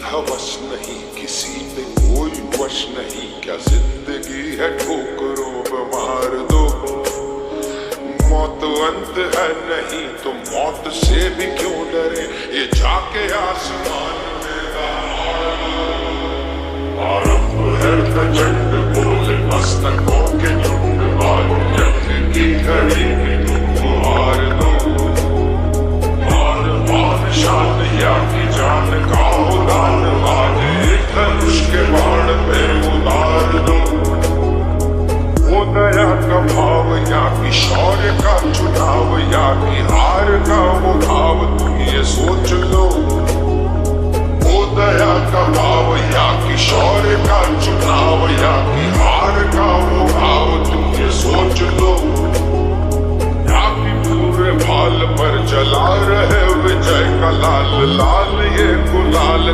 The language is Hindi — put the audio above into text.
हवस नहीं, किसी पे कोई वश नहीं, क्या जिंदगी है ठोकरों पे मार दो। मौत अंत है नहीं तो मौत से भी क्यों डरे, ये जाके आसमान में आरंभ है प्रचंड बोले मस्तकों के झुंड, यज्ञ की घड़ी में तुमको हार दो। मान शान या की जान का उदान, आज एक धनुष के बाण पे उतार दो। वो दया का भाव या कि शौर्य का चुनाव, या कि हार का वो भाव, तुम ये सोच लो। वो दया का भाव या कि शौर्य का चुनाव, या कि हार का वो भाव, तुम ये सोच लो। या कि पूरे भाल पर जला रहे विजय का लाल लाल ये गुलाल